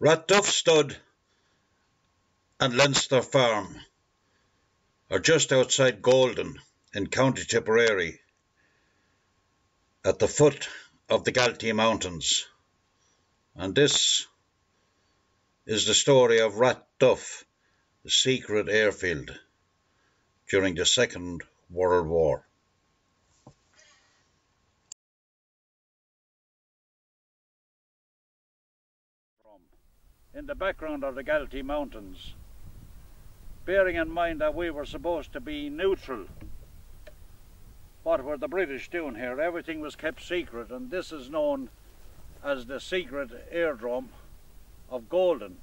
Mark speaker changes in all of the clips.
Speaker 1: Rathduff Stud and Leinster Farm are just outside Golden in County Tipperary, at the foot of the Galtee Mountains. And this is the story of Rathduff, the secret airfield during the Second World War.
Speaker 2: In the background of the Galtee Mountains, bearing in mind that we were supposed to be neutral. What were the British doing here? Everything was kept secret, and this is known as the secret airdrome of Golden,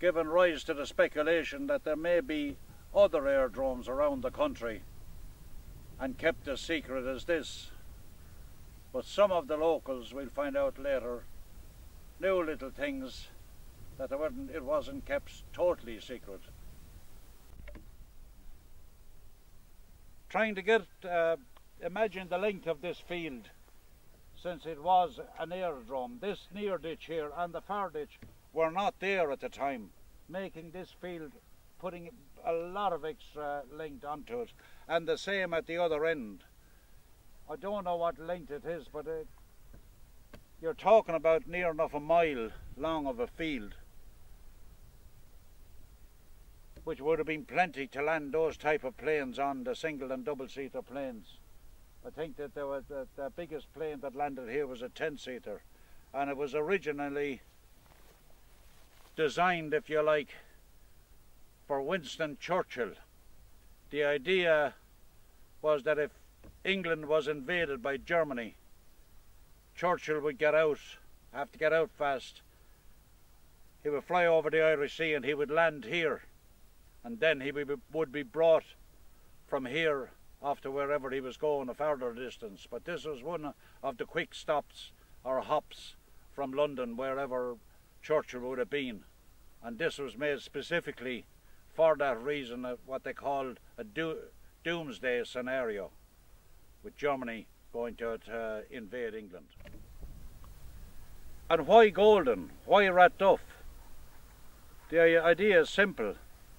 Speaker 2: giving rise to the speculation that there may be other airdromes around the country and kept as secret as this. But some of the locals, we'll find out later, knew little things that it wasn't kept totally secret. Trying to get, imagine the length of this field, since it was an airdrome. This near ditch here and the far ditch were not there at the time, making this field, putting a lot of extra length onto it, and the same at the other end. I don't know what length it is, but you're talking about near enough a mile long of a field, which would have been plenty to land those type of planes on, the single and double seater planes. I think that there was the biggest plane that landed here was a 10-seater, and it was originally designed, if you like, for Winston Churchill. The idea was that if England was invaded by Germany, Churchill would have to get out fast. He would fly over the Irish Sea and he would land here, and then he would be brought from here off to wherever he was going, a further distance. But this was one of the quick stops or hops from London, wherever Churchill would have been. And this was made specifically for that reason, what they called a doomsday scenario, with Germany going to invade England. And why Golden? Why Rathduff? The idea is simple,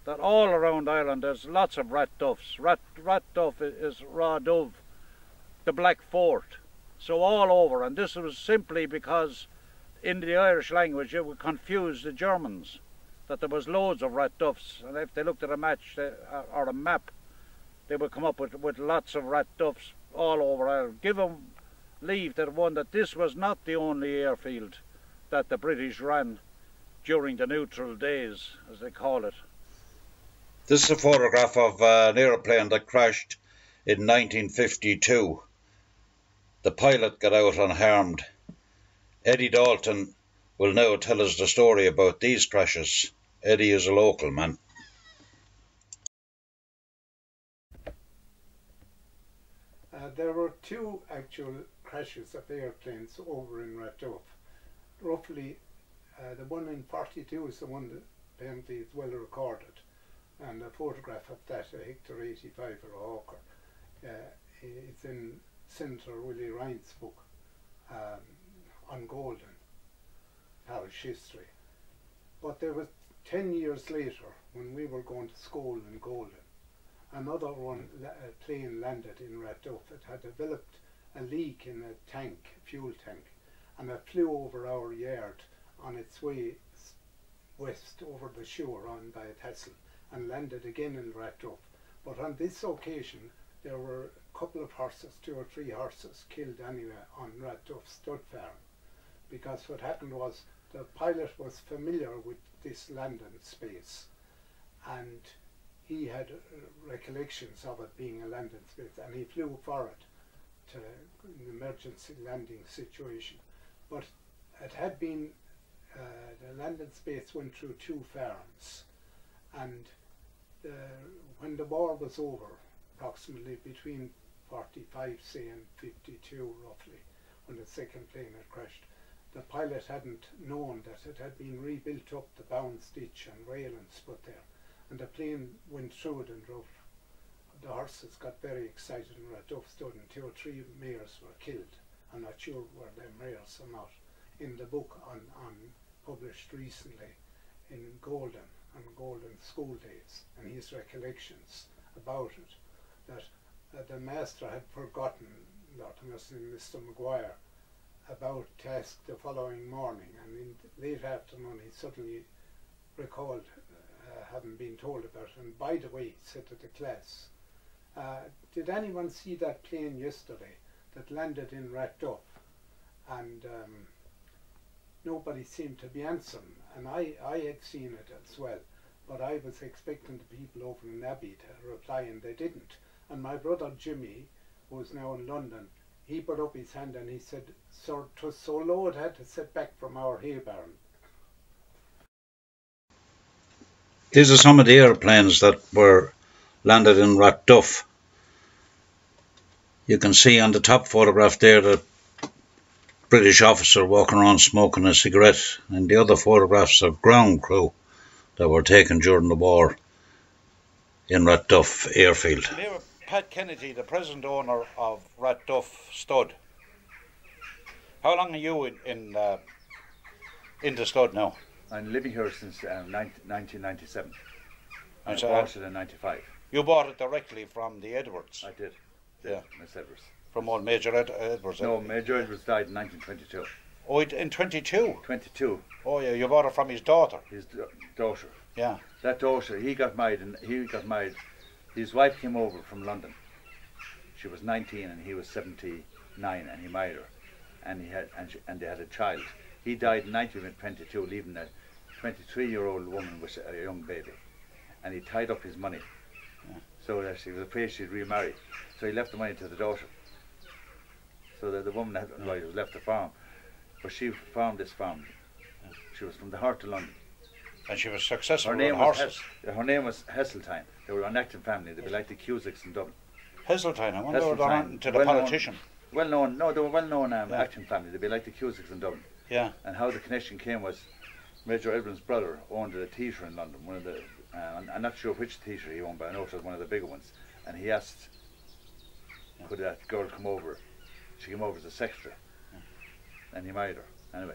Speaker 2: that all around Ireland there's lots of Rathduffs. Rathduff is Rathduff, the Black Fort. So all over, and this was simply because in the Irish language it would confuse the Germans, that there was loads of Rathduffs, and if they looked at a match or a map, they would come up with lots of Rathduffs all over Ireland. Give them leave that one that this was not the only airfield that the British ran during the neutral days, as they call it.
Speaker 1: This is a photograph of an aeroplane that crashed in 1952. The pilot got out unharmed. Eddie Dalton will now tell us the story about these crashes. Eddie is a local man.
Speaker 3: There were two actual crashes of airplanes over in Rathduff. Roughly, the one in 42 is the one that apparently is well recorded, and a photograph of that, a Hector 85 or a Hawker. It's in Senator Willie Ryan's book on Golden, parish history. But there was 10 years later, when we were going to school in Golden, another one, a plane landed in Rathduff. It had developed a leak in a tank, a fuel tank, and it flew over our yard on its way west over the shore on by Tassel, and landed again in Rathduff. But on this occasion there were a couple of horses, 2 or 3 horses killed anyway on Rathduff Stud Farm, because what happened was the pilot was familiar with this landing space, and he had recollections of it being a landing space, and he flew for it to an emergency landing situation. But it had been, the landing space went through 2 farms, and when the war was over, approximately between 45 say and 52 roughly, when the second plane had crashed, the pilot hadn't known that it had been rebuilt up, the bounce ditch and railings put there, and the plane went through it and drove. The horses got very excited and Rathduff stood, and 2 or 3 mares were killed. I'm not sure were they mares or not. In the book on published recently in Golden, on Golden school days, and his recollections about it, that the master had forgotten, Lord Mr. Maguire, about task the following morning, and in late afternoon he suddenly recalled having been told about it, and by the way, he said to the class, did anyone see that plane yesterday that landed in Rathduff? And nobody seemed to be answering, and I had seen it as well, but I was expecting the people over in Abbey to reply, and they didn't. And my brother Jimmy, who is now in London, he put up his hand and he said, "Sir, 'twas so low it had to set back from our hay barn."
Speaker 1: These are some of the airplanes that were landed in Rathduff. You can see on the top photograph there the British officer walking around smoking a cigarette, and the other photographs of ground crew that were taken during the war in Rathduff airfield.
Speaker 2: Here, Pat Kennedy, the present owner of Rathduff Stud. How long are you in the stud now?
Speaker 4: I'm living here since 1997. I
Speaker 2: So,
Speaker 4: bought it in 95.
Speaker 2: You bought it directly from the Edwards,
Speaker 4: I did.
Speaker 2: Yeah.
Speaker 4: Miss Edwards.
Speaker 2: from old Major Edwards.
Speaker 4: No, Major Edwards died in 1922.
Speaker 2: Oh, in 22?
Speaker 4: 22.
Speaker 2: Oh yeah, you bought it from his daughter.
Speaker 4: His daughter.
Speaker 2: Yeah.
Speaker 4: That daughter, he got married. His wife came over from London. She was 19 and he was 79, and he married her, and they had a child. He died in 1922, leaving a 23-year-old woman with a young baby, and he tied up his money, so that he was afraid she'd remarry. So he left the money to the daughter. So that the woman was left the farm, but she farmed this farm. She was from the heart of London.
Speaker 2: And she was successful
Speaker 4: Her
Speaker 2: with horses.
Speaker 4: Her name was Heseltine. They were an active family. They'd be like the Cusicks in Dublin.
Speaker 2: Heseltine, I wonder if they're
Speaker 4: Heseltine.
Speaker 2: on to the politician.
Speaker 4: They were a well-known acting family. They'd be like the Cusicks in Dublin.
Speaker 2: Yeah.
Speaker 4: And how the connection came was Major Edwin's brother owned a theatre in London. One of the, I'm not sure which theatre he owned, but I know it was one of the bigger ones. And he asked, could that girl come over? She came over as a secretary, and he married her. Anyway.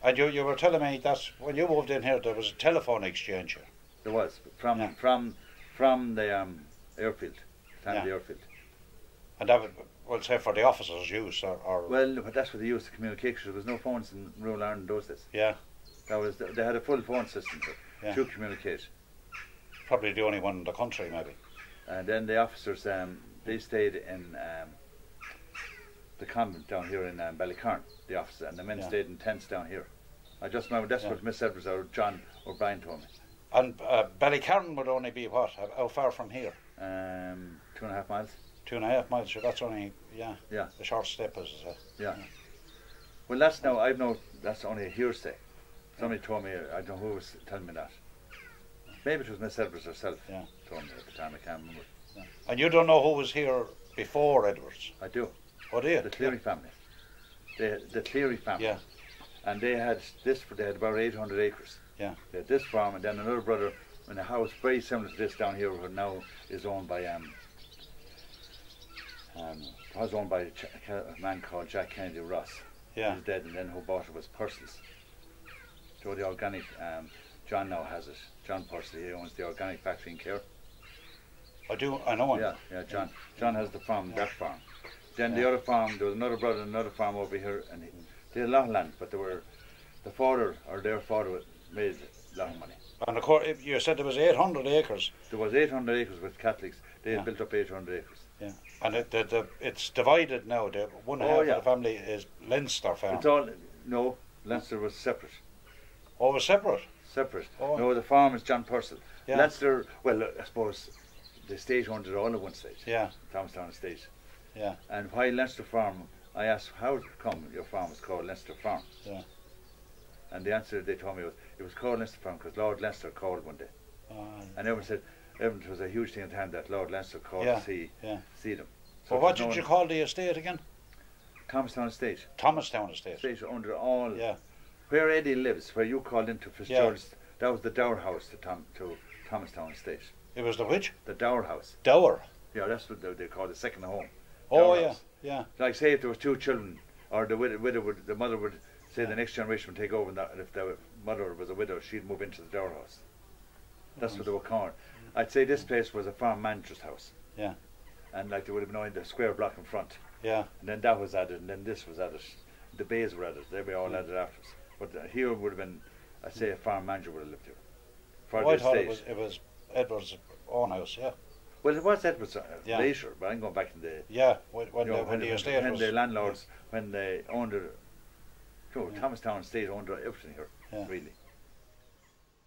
Speaker 2: And you were telling me that when you moved in here, there was a telephone exchange here.
Speaker 4: There was from the airfield, the airfield.
Speaker 2: And that would say for the officers' use, or
Speaker 4: well, that's what they used to communicate. There was no phones in rural Ireland those days.
Speaker 2: Yeah.
Speaker 4: They had a full phone system to communicate.
Speaker 2: Probably the only one in the country, maybe.
Speaker 4: And then the officers, they stayed in the convent down here in Ballycarn, the officers, and the men stayed in tents down here. I just remember that's what Miss Edwards or John O'Brien told me.
Speaker 2: And Ballycarn would only be what? How far from here?
Speaker 4: 2.5 miles.
Speaker 2: 2.5 miles. So that's only a short step, as I say.
Speaker 4: Yeah. Well, that's only a hearsay. Somebody told me. I don't know who was telling me that. Maybe it was Miss Edwards herself.
Speaker 2: Yeah.
Speaker 4: Told me at the time. I can't remember.
Speaker 2: Yeah. And you don't know who was here before Edwards?
Speaker 4: I do.
Speaker 2: Oh, do you?
Speaker 4: The Cleary family. The Cleary family.
Speaker 2: Yeah.
Speaker 4: And they had about 800 acres.
Speaker 2: Yeah.
Speaker 4: They had this farm, and then another brother in a house very similar to this down here, who now is owned by was owned by a man called Jack Kennedy Ross.
Speaker 2: Yeah.
Speaker 4: He's dead, and then who bought it was Purcell's. So the organic, John now has it. John Purcell, he owns the organic factory in Clare.
Speaker 2: I know him.
Speaker 4: Yeah, John. John has the farm, that farm. Then the other farm, there was another brother and another farm over here, and they had a lot of land, but their father made a lot of money.
Speaker 2: And of course, you said there was 800 acres.
Speaker 4: There was 800 acres with Catholics. They had built up 800 acres.
Speaker 2: Yeah. And it's divided now. The one half of the family is Leinster farm.
Speaker 4: It's all, no, Leinster was separate.
Speaker 2: Oh, it was separate?
Speaker 4: Separate.
Speaker 2: Oh.
Speaker 4: No, the farm is John Purcell.
Speaker 2: Yeah.
Speaker 4: Leinster, well, I suppose the estate owned it all at one stage.
Speaker 2: Yeah.
Speaker 4: Thomastown Estate.
Speaker 2: Yeah.
Speaker 4: And why Leinster Farm, I asked, how did it come your farm was called Leinster Farm?
Speaker 2: Yeah.
Speaker 4: And the answer they told me was, it was called Leinster Farm because Lord Leinster called one day. And everyone said, it was a huge thing at the time that Lord Leinster called to see them.
Speaker 2: So what did you call the estate again?
Speaker 4: Thomastown Estate.
Speaker 2: Thomastown Estate.
Speaker 4: Estate under all.
Speaker 2: Yeah.
Speaker 4: Where Eddie lives, where you called into Fitzgerald's, that was the Dower House to Thomastown Estate.
Speaker 2: It was the which?
Speaker 4: The Dower House.
Speaker 2: Dower?
Speaker 4: Yeah, that's what they call the second home.
Speaker 2: Oh,
Speaker 4: Dower
Speaker 2: yeah,
Speaker 4: house.
Speaker 2: yeah.
Speaker 4: Like say if there was two children, or the mother would Say the next generation would take over, and if the mother was a widow, she'd move into the dower house. That's what they were called. I'd say this place was a farm manager's house.
Speaker 2: Yeah.
Speaker 4: And like they would have known the square block in front.
Speaker 2: Yeah.
Speaker 4: And then that was added, and then this was added. The bays were added. They were all added after us. But here would have been, I'd say, a farm manager would have lived here. For
Speaker 2: I
Speaker 4: the
Speaker 2: thought
Speaker 4: estate.
Speaker 2: it was Edward's own house, yeah.
Speaker 4: Well, it was Edward's
Speaker 2: Yeah.
Speaker 4: later, but I'm going back in the
Speaker 2: Yeah, when the estate
Speaker 4: when
Speaker 2: was...
Speaker 4: the landlords, when they owned it. Thomastown Estate owned everything here,
Speaker 2: Yeah.
Speaker 4: really.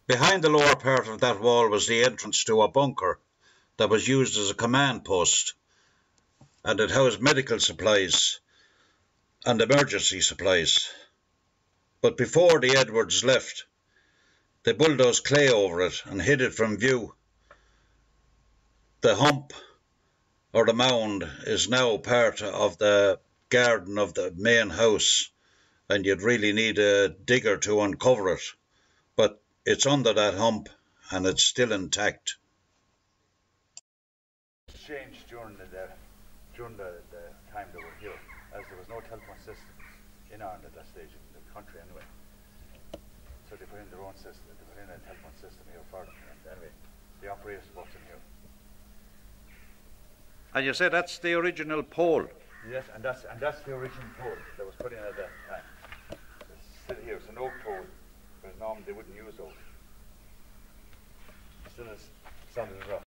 Speaker 1: Behind the lower part of that wall was the entrance to a bunker that was used as a command post, and it housed medical supplies and emergency supplies. But before the Edwards left, they bulldozed clay over it and hid it from view. The hump, or the mound, is now part of the garden of the main house, and you'd really need a digger to uncover it. But it's under that hump, and it's still intact.
Speaker 4: It's changed during the time they were here, as there was no telephone systems in Ireland at that stage, in the country anyway. So they put in their own system. They put in a telephone system here for them. And anyway, the operators worked in here.
Speaker 2: And you say that's the original pole?
Speaker 4: Yes, and that's the original pole that was put in at that time. It's still here. It's an oak pole, but normally they wouldn't use oak. Still is solid as rock.